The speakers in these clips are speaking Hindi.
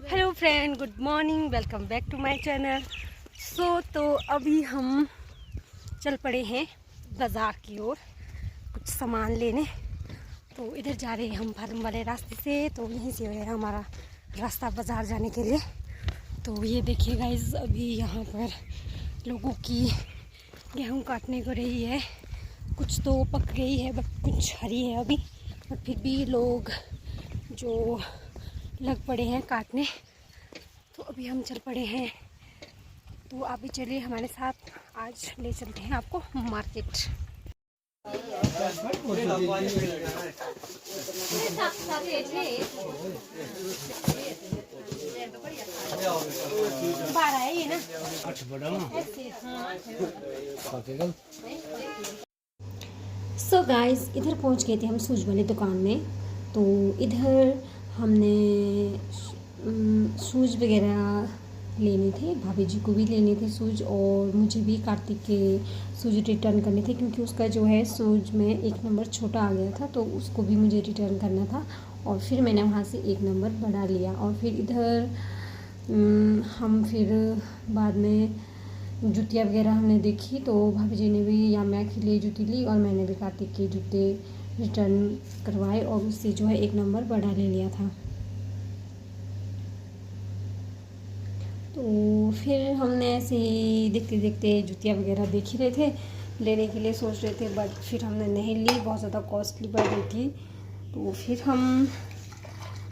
Hello friend, good morning, welcome back to my channel. तो अभी हम चल पड़े हैं बाज़ार की ओर कुछ सामान लेने। तो इधर जा रहे हैं हम फार्म वाले रास्ते से, तो यहीं से है हमारा रास्ता बाज़ार जाने के लिए। तो ये देखिए गाइस, अभी यहाँ पर लोगों की गेहूँ काटने को रही है। कुछ तो पक गई है बट कुछ हरी है अभी, बट फिर भी लोग जो लग पड़े हैं काटने। तो अभी हम चल पड़े हैं, तो आप भी चलिए हमारे साथ, आज ले चलते हैं आपको मार्केट। बारह है ये ना, सो गाइस, इधर पहुंच गए थे हम सूज वाली दुकान में। तो इधर हमने शूज़ वगैरह लेने थे, भाभी जी को भी लेने थे शूज़, और मुझे भी कार्तिक के शूज़ रिटर्न करने थे क्योंकि उसका जो है शूज़ में 1 नंबर छोटा आ गया था, तो उसको भी मुझे रिटर्न करना था। और फिर मैंने वहाँ से 1 नंबर बढ़ा लिया। और फिर इधर हम फिर बाद में जूतियाँ वगैरह हमने देखी, तो भाभी जी ने भी यामिया के लिए जूती ली और मैंने भी कार्तिक के जूते रिटर्न करवाए और उससे जो है 1 नंबर बढ़ा ले लिया था। तो फिर हमने ऐसे ही देखते देखते जूतियाँ वगैरह देख ही रहे थे, लेने के लिए सोच रहे थे, बट फिर हमने नहीं ली, बहुत ज़्यादा कॉस्टली पड़ रही थी। तो फिर हम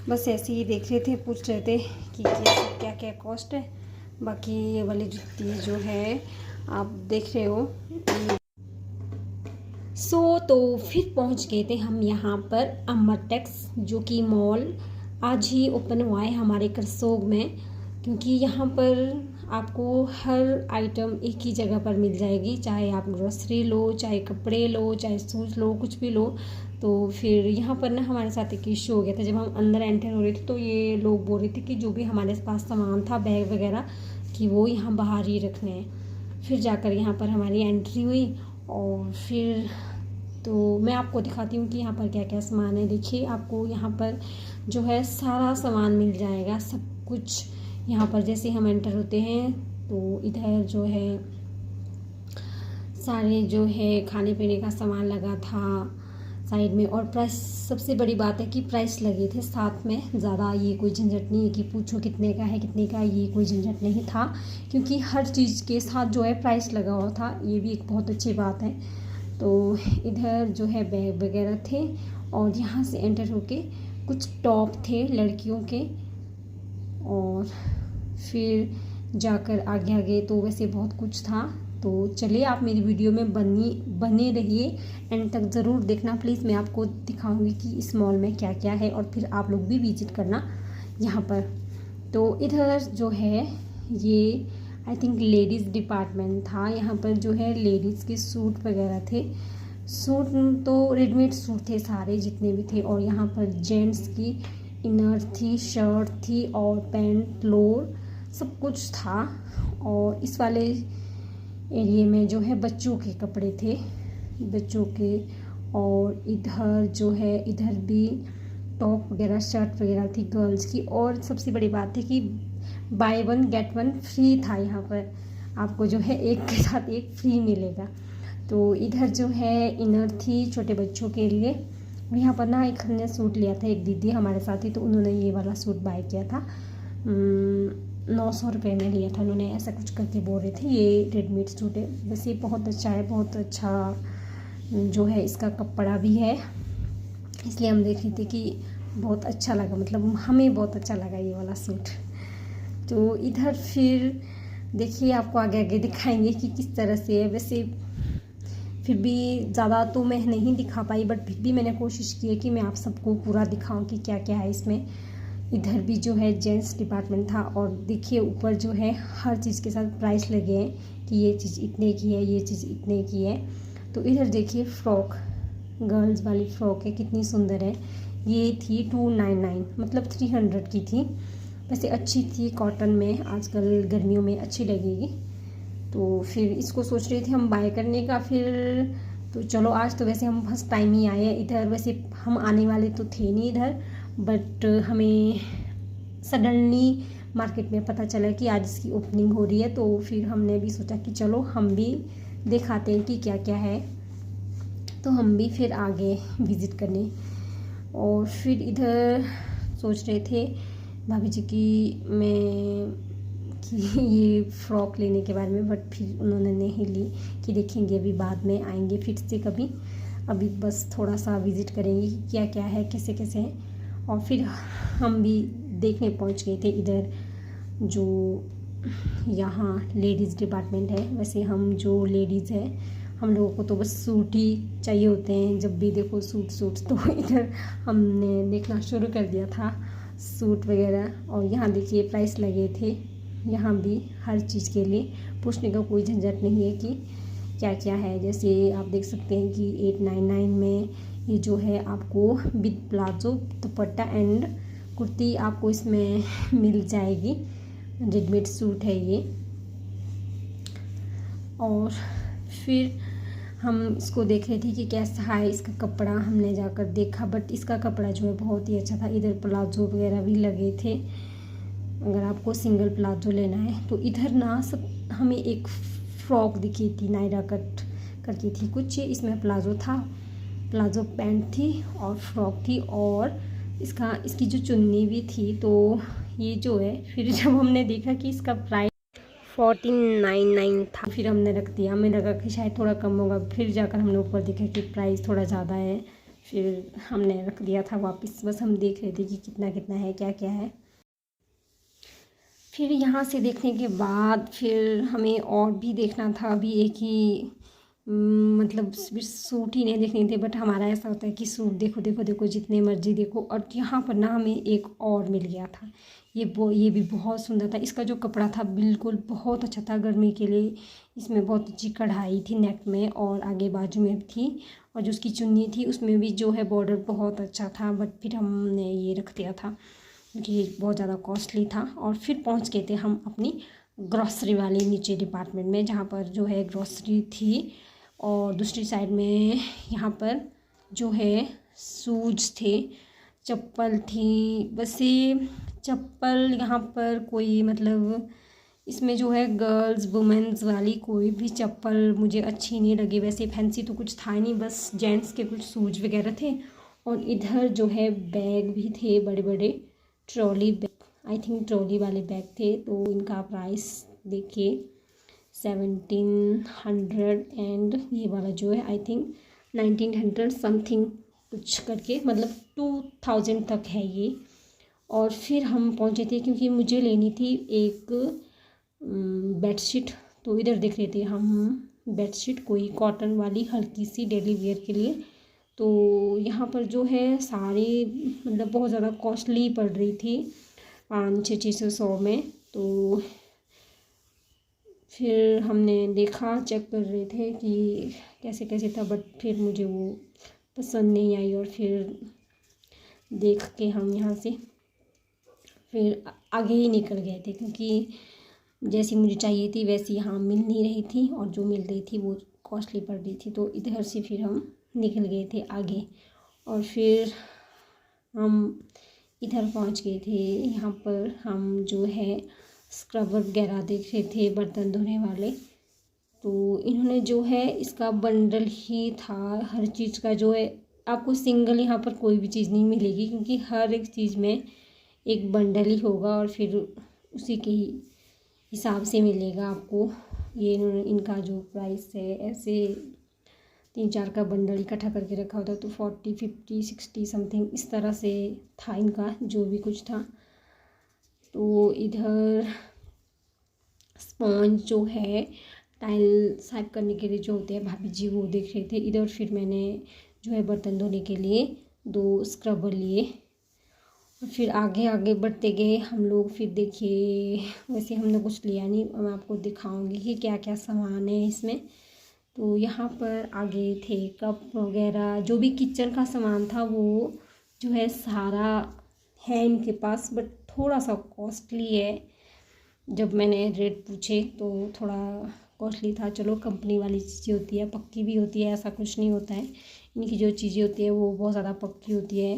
बस ऐसे ही देख रहे थे, पूछ रहे थे कि क्या क्या कॉस्ट है। बाकी ये वाली जूती जो है आप देख रहे हो। तो फिर पहुंच गए थे हम यहाँ पर अमरटेक्स, जो कि मॉल आज ही ओपन हुआ है हमारे करसोग में। क्योंकि यहाँ पर आपको हर आइटम एक ही जगह पर मिल जाएगी, चाहे आप ग्रोसरी लो, चाहे कपड़े लो, चाहे शूज़ लो, कुछ भी लो। तो फिर यहाँ पर ना हमारे साथ एक इशू हो गया था, जब हम अंदर एंटर हो रहे थे तो ये लोग बोल रहे थे कि जो भी हमारे पास सामान था, बैग वगैरह, कि वो यहाँ बाहर ही रखने हैं। फिर जाकर यहाँ पर हमारी एंट्री हुई और फिर तो मैं आपको दिखाती हूँ कि यहाँ पर क्या क्या सामान है। देखिए, आपको यहाँ पर जो है सारा सामान मिल जाएगा, सब कुछ यहाँ पर। जैसे हम एंटर होते हैं तो इधर जो है सारे जो है खाने पीने का सामान लगा था साइड में। और प्राइस, सबसे बड़ी बात है कि प्राइस लगे थे साथ में, ज़्यादा ये कोई झंझट नहीं है कि पूछो कितने का है कितने का, ये कोई झंझट नहीं था, क्योंकि हर चीज़ के साथ जो है प्राइस लगा हुआ था। ये भी एक बहुत अच्छी बात है। तो इधर जो है बैग वगैरह थे, और यहाँ से एंटर होके कुछ टॉप थे लड़कियों के, और फिर जाकर आगे आगे तो वैसे बहुत कुछ था। तो चलिए, आप मेरी वीडियो में बने रहिए, एंड तक ज़रूर देखना प्लीज़। मैं आपको दिखाऊंगी कि इस मॉल में क्या क्या है, और फिर आप लोग भी विजिट करना यहाँ पर। तो इधर जो है ये आई थिंक लेडीज़ डिपार्टमेंट था। यहाँ पर जो है लेडीज़ के सूट वगैरह थे। सूट तो रेडीमेड सूट थे सारे जितने भी थे, और यहाँ पर जेंट्स की इनर थी, शर्ट थी, और पैंट, लोअर, सब कुछ था। और इस वाले एरिया में जो है बच्चों के कपड़े थे, बच्चों के। और इधर जो है, इधर भी टॉप वगैरह, शर्ट वगैरह थी गर्ल्स की। और सबसे बड़ी बात है कि बाय 1 गेट 1 फ्री था। यहाँ पर आपको जो है एक के साथ एक फ्री मिलेगा। तो इधर जो है इनर थी छोटे बच्चों के लिए। यहाँ पर ना एक हमने सूट लिया था, एक दीदी हमारे साथ ही, तो उन्होंने ये वाला सूट बाय किया था। 900 रुपये में लिया था उन्होंने, ऐसा कुछ करके बोल रहे थे। ये रेडमेड सूट है, वैसे बहुत अच्छा है, बहुत अच्छा जो है इसका कपड़ा भी है, इसलिए हम देख रहे थे कि बहुत अच्छा लगा, मतलब हमें बहुत अच्छा लगा ये वाला सूट। तो इधर फिर देखिए, आपको आगे आगे दिखाएंगे कि किस तरह से है। वैसे फिर भी ज़्यादा तो मैं नहीं दिखा पाई, बट फिर भी मैंने कोशिश की है कि मैं आप सबको पूरा दिखाऊं कि क्या क्या है इसमें। इधर भी जो है जेंट्स डिपार्टमेंट था, और देखिए ऊपर जो है हर चीज़ के साथ प्राइस लगे हैं कि ये चीज़ इतने की है, ये चीज़ इतने की है। तो इधर देखिए फ्रॉक, गर्ल्स वाली फ्रॉक है, कितनी सुंदर है। ये थी 299, मतलब 300 की थी। वैसे अच्छी थी, कॉटन में, आजकल गर्मियों में अच्छी लगेगी। तो फिर इसको सोच रहे थे हम बाय करने का। फिर तो चलो, आज तो वैसे हम फर्स्ट टाइम ही आए हैं इधर। वैसे हम आने वाले तो थे नहीं इधर, बट हमें सडनली मार्केट में पता चला कि आज इसकी ओपनिंग हो रही है, तो फिर हमने भी सोचा कि चलो हम भी दिखाते हैं कि क्या क्या है। तो हम भी फिर आगे विज़िट करने, और फिर इधर सोच रहे थे भाभी जी की ये फ़्रॉक लेने के बारे में, बट फिर उन्होंने नहीं ली कि देखेंगे अभी बाद में, आएंगे फिर से कभी, अभी बस थोड़ा सा विज़िट करेंगे कि क्या क्या है, कैसे कैसे है। और फिर हम भी देखने पहुंच गए थे इधर जो यहाँ लेडीज़ डिपार्टमेंट है। वैसे हम जो लेडीज़ है हम लोगों को तो बस सूट ही चाहिए होते हैं, जब भी देखो सूट। तो इधर हमने देखना शुरू कर दिया था सूट वगैरह। और यहाँ देखिए प्राइस लगे थे, यहाँ भी हर चीज़ के लिए पूछने का कोई झंझट नहीं है कि क्या क्या है। जैसे आप देख सकते हैं कि 899 में ये जो है आपको with palazzo dupatta and kurti आपको इसमें मिल जाएगी। रेडीमेड सूट है ये। और फिर हम इसको देख रहे थे कि कैसा है इसका कपड़ा, हमने जाकर देखा, बट इसका कपड़ा जो है बहुत ही अच्छा था। इधर प्लाजो वगैरह भी लगे थे, अगर आपको सिंगल प्लाजो लेना है तो। इधर ना सब हमें एक फ़्रॉक दिखी थी, नायरा कट करके थी कुछ, इसमें प्लाजो था, प्लाजो पैंट थी और फ्रॉक थी, और इसकी जो चुन्नी भी थी। तो ये जो है, फिर जब हमने देखा कि इसका प्राइस 1499 था, फिर हमने रख दिया। हमें लगा कि शायद थोड़ा कम होगा, फिर जाकर हमने ऊपर देखा कि प्राइस थोड़ा ज़्यादा है, फिर हमने रख दिया था वापस। बस हम देख रहे थे कि कितना कितना है, क्या क्या है। फिर यहाँ से देखने के बाद फिर हमें और भी देखना था। अभी एक ही मतलब सूट ही नहीं देखने थे, बट हमारा ऐसा होता है कि सूट देखो देखो देखो जितने मर्जी देखो। और यहाँ पर ना हमें एक और मिल गया था, ये भी बहुत सुंदर था। इसका जो कपड़ा था बिल्कुल बहुत अच्छा था गर्मी के लिए। इसमें बहुत अच्छी कढ़ाई थी नेक में और आगे बाजू में थी, और जो उसकी चुन्नी थी उसमें भी जो है बॉर्डर बहुत अच्छा था। बट फिर हमने ये रख दिया था क्योंकि ये बहुत ज़्यादा कॉस्टली था। और फिर पहुँच गए थे हम अपनी ग्रॉसरी वाली नीचे डिपार्टमेंट में, जहाँ पर जो है ग्रॉसरी थी, और दूसरी साइड में यहाँ पर जो है शूज़ थे, चप्पल थी। बस ये चप्पल यहाँ पर कोई मतलब इसमें जो है गर्ल्स वुमेन्स वाली कोई भी चप्पल मुझे अच्छी नहीं लगी। वैसे फैंसी तो कुछ था नहीं, बस जेंट्स के कुछ शूज वगैरह थे। और इधर जो है बैग भी थे, बड़े बड़े trolley bag, I think trolley वाले बैग थे। तो इनका प्राइस देखिए 1700, एंड ये वाला जो है आई थिंक 1900 समथिंग कुछ करके, मतलब 2000 तक है ये। और फिर हम पहुंचे थे क्योंकि मुझे लेनी थी एक बेडशीट। तो इधर देख रहे थे हम बेडशीट कोई कॉटन वाली हल्की सी डेली वेयर के लिए। तो यहाँ पर जो है सारी मतलब बहुत ज़्यादा कॉस्टली पड़ रही थी, 500-600 में। तो फिर हमने देखा, चेक कर रहे थे कि कैसे कैसे था, बट फिर मुझे वो पसंद नहीं आई। और फिर देख के हम यहाँ से फिर आगे ही निकल गए थे, क्योंकि जैसी मुझे चाहिए थी वैसी यहाँ मिल नहीं रही थी, और जो मिल रही थी वो कॉस्टली पड़ रही थी। तो इधर से फिर हम निकल गए थे आगे, और फिर हम इधर पहुँच गए थे। यहाँ पर हम जो है स्क्रबर वगैरह देख रहे थे, बर्तन धोने वाले। तो इन्होंने जो है इसका बंडल ही था हर चीज़ का, जो है आपको सिंगल यहाँ पर कोई भी चीज़ नहीं मिलेगी, क्योंकि हर एक चीज़ में एक बंडल ही होगा, और फिर उसी के ही हिसाब से मिलेगा आपको। ये इन्होंने इनका जो प्राइस है ऐसे 3-4 का बंडल इकट्ठा करके रखा होता है, तो 40, 50, 60 समथिंग इस तरह से था इनका जो भी कुछ था। तो इधर स्पॉन्ज जो है टाइल साफ करने के लिए जो होते हैं भाभी जी वो देख रहे थे इधर। फिर मैंने जो है बर्तन धोने के लिए 2 स्क्रबर लिए, और फिर आगे आगे बढ़ते गए हम लोग। फिर देखिए वैसे हमने कुछ लिया नहीं, मैं आपको दिखाऊंगी कि क्या क्या सामान है इसमें। तो यहाँ पर आगे थे कप वगैरह, जो भी किचन का सामान था वो जो है सारा है इनके पास, बट थोड़ा सा कॉस्टली है। जब मैंने रेट पूछे तो थोड़ा कॉस्टली था। चलो कंपनी वाली चीज़ें होती है, पक्की भी होती है, ऐसा कुछ नहीं होता है। इनकी जो चीज़ें होती है वो बहुत ज़्यादा पक्की होती है।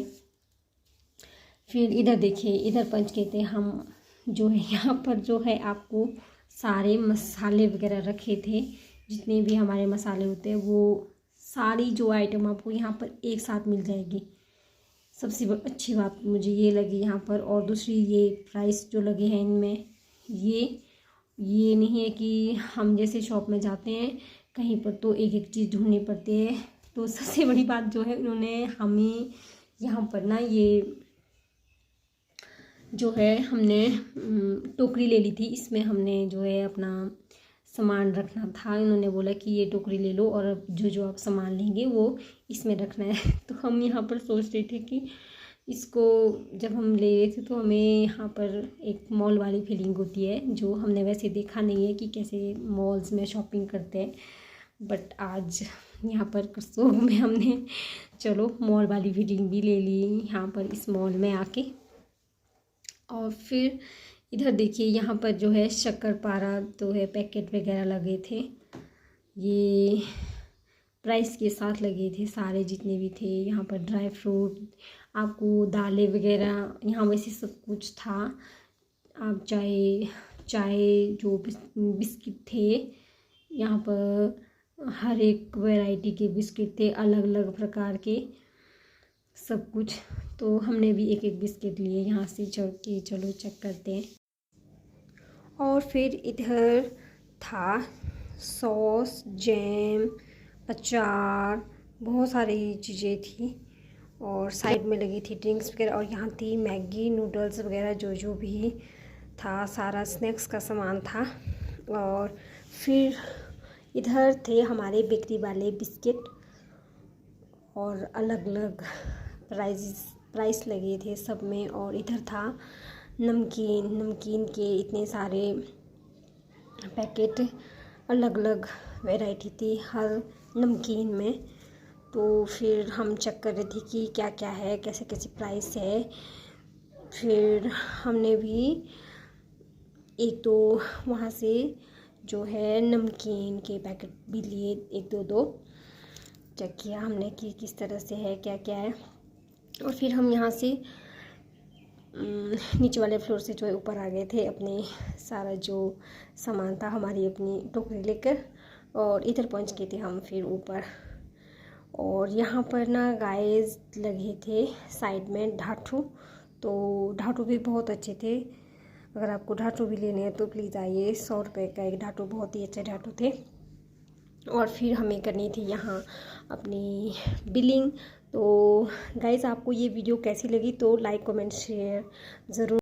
फिर इधर देखिए, इधर पंच के थे हम, जो है यहाँ पर जो है आपको सारे मसाले वगैरह रखे थे, जितने भी हमारे मसाले होते हैं वो सारी जो आइटम आपको यहाँ पर एक साथ मिल जाएगी। सबसे अच्छी बात मुझे ये लगी यहाँ पर। और दूसरी ये प्राइस जो लगे हैं इनमें, ये नहीं है कि हम जैसे शॉप में जाते हैं कहीं पर तो एक एक चीज़ ढूंढनी पड़ती है। तो सबसे बड़ी बात जो है, इन्होंने हमें यहाँ पर ना ये जो है हमने टोकरी ले ली थी, इसमें हमने जो है अपना सामान रखना था। इन्होंने बोला कि ये टोकरी ले लो और जो आप सामान लेंगे वो इसमें रखना है। तो हम यहाँ पर सोच रहे थे कि इसको जब हम ले रहे थे तो हमें यहाँ पर एक मॉल वाली फीलिंग होती है, जो हमने वैसे देखा नहीं है कि कैसे मॉल्स में शॉपिंग करते हैं। बट आज यहाँ पर करसोग में हमने चलो मॉल वाली फीलिंग भी ले ली यहाँ पर इस मॉल में आके। और फिर इधर देखिए, यहाँ पर जो है शक्करपारा तो है, पैकेट वगैरह लगे थे, ये प्राइस के साथ लगे थे सारे जितने भी थे। यहाँ पर ड्राई फ्रूट, आपको दालें वगैरह, यहाँ वैसे सब कुछ था। आप चाय जो बिस्किट थे, यहाँ पर हर एक वैरायटी के बिस्किट थे, अलग अलग प्रकार के सब कुछ। तो हमने भी एक एक बिस्किट लिए यहाँ से, चलो चेक करते हैं। और फिर इधर था सॉस, जैम, अचार, बहुत सारी चीज़ें थी। और साइड में लगी थी ड्रिंक्स वगैरह, और यहाँ थी मैगी नूडल्स वगैरह, जो भी था सारा स्नैक्स का सामान था। और फिर इधर थे हमारे बेकरी वाले बिस्किट, और अलग अलग प्राइस लगे थे सब में। और इधर था नमकीन के इतने सारे पैकेट, अलग अलग वैरायटी थी हर नमकीन में। तो फिर हम चेक कर रहे थे कि क्या क्या है, कैसे कैसे प्राइस है। फिर हमने भी एक दो वहाँ से जो है नमकीन के पैकेट भी लिए, एक दो चेक किया हमने कि किस तरह से है, क्या क्या है। और फिर हम यहाँ से नीचे वाले फ्लोर से जो है ऊपर आ गए थे, अपने सारा जो सामान था हमारी अपनी टोकरी लेकर, और इधर पहुँच गए थे हम फिर ऊपर। और यहाँ पर ना गाइस लगे थे साइड में ढाठू, तो ढाठू भी बहुत अच्छे थे। अगर आपको ढाठू भी लेने हैं तो प्लीज़ आइए, 100 रुपये का एक ढाठू, बहुत ही अच्छे ढाठू थे। और फिर हमें करनी थी यहाँ अपनी बिलिंग। तो गाइस आपको ये वीडियो कैसी लगी तो लाइक कमेंट शेयर ज़रूर